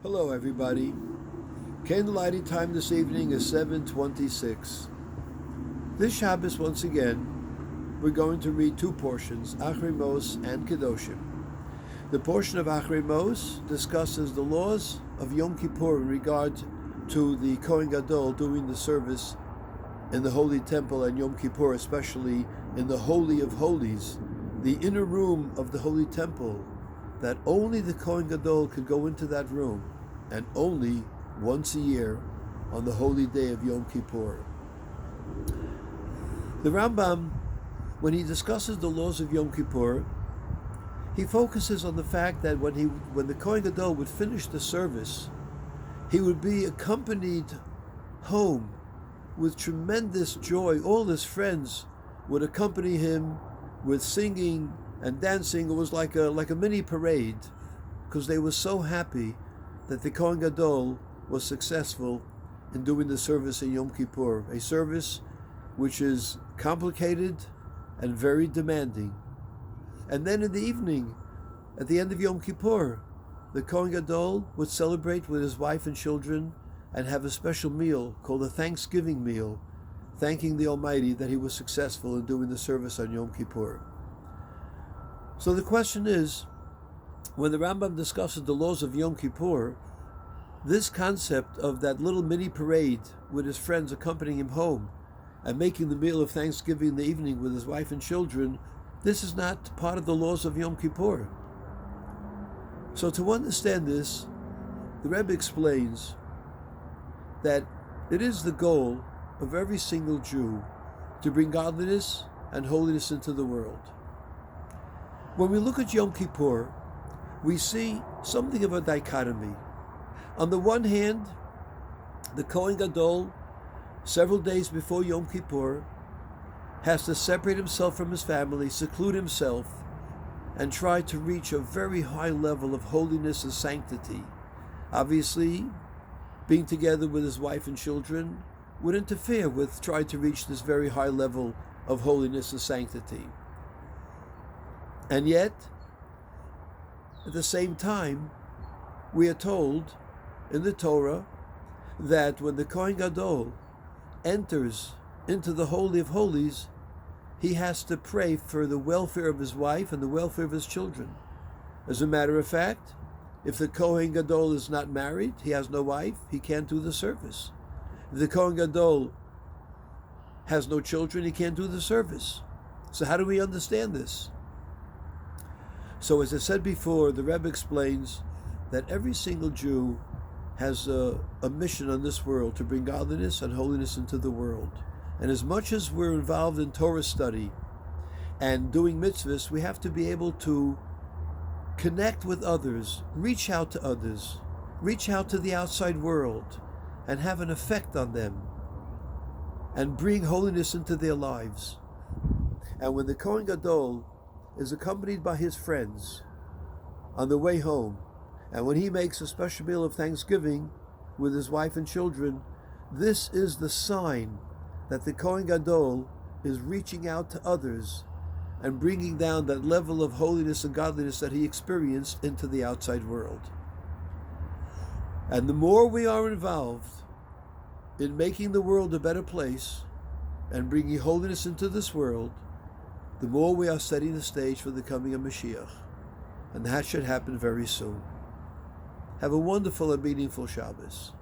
Hello everybody. Candle lighting time this evening is 7:26. This Shabbos, once again, we're going to read two portions, Achrei Mos and Kedoshim. The portion of Achrei Mos discusses the laws of Yom Kippur in regard to the Kohen Gadol doing the service in the Holy Temple and Yom Kippur, especially in the Holy of Holies, the inner room of the Holy Temple, that only the Kohen Gadol could go into that room, and only once a year on the holy day of Yom Kippur. The Rambam, when he discusses the laws of Yom Kippur, he focuses on the fact that when the Kohen Gadol would finish the service, he would be accompanied home with tremendous joy. All his friends would accompany him with singing and dancing. It was like a mini parade, because they were so happy that the Kohen Gadol was successful in doing the service in Yom Kippur, a service which is complicated and very demanding. And then in the evening, at the end of Yom Kippur, the Kohen Gadol would celebrate with his wife and children and have a special meal called a Thanksgiving meal, thanking the Almighty that he was successful in doing the service on Yom Kippur. So the question is, when the Rambam discusses the laws of Yom Kippur, this concept of that little mini parade with his friends accompanying him home and making the meal of Thanksgiving in the evening with his wife and children, this is not part of the laws of Yom Kippur. So to understand this, the Rebbe explains that it is the goal of every single Jew to bring godliness and holiness into the world. When we look at Yom Kippur, we see something of a dichotomy. On the one hand, the Kohen Gadol, several days before Yom Kippur, has to separate himself from his family, seclude himself, and try to reach a very high level of holiness and sanctity. Obviously, being together with his wife and children would interfere with trying to reach this very high level of holiness and sanctity. And yet, at the same time, we are told in the Torah that when the Kohen Gadol enters into the Holy of Holies, he has to pray for the welfare of his wife and the welfare of his children. As a matter of fact, if the Kohen Gadol is not married, he has no wife, he can't do the service. If the Kohen Gadol has no children, he can't do the service. So how do we understand this? So as I said before, the Rebbe explains that every single Jew has a mission on this world to bring godliness and holiness into the world. And as much as we're involved in Torah study and doing mitzvahs, we have to be able to connect with others, reach out to others, reach out to the outside world, and have an effect on them, and bring holiness into their lives. And when the Kohen Gadol is accompanied by his friends on the way home, and when he makes a special meal of Thanksgiving with his wife and children, this is the sign that the Kohen Gadol is reaching out to others and bringing down that level of holiness and godliness that he experienced into the outside world. And the more we are involved in making the world a better place and bringing holiness into this world, the more we are setting the stage for the coming of Mashiach. And that should happen very soon. Have a wonderful and meaningful Shabbos.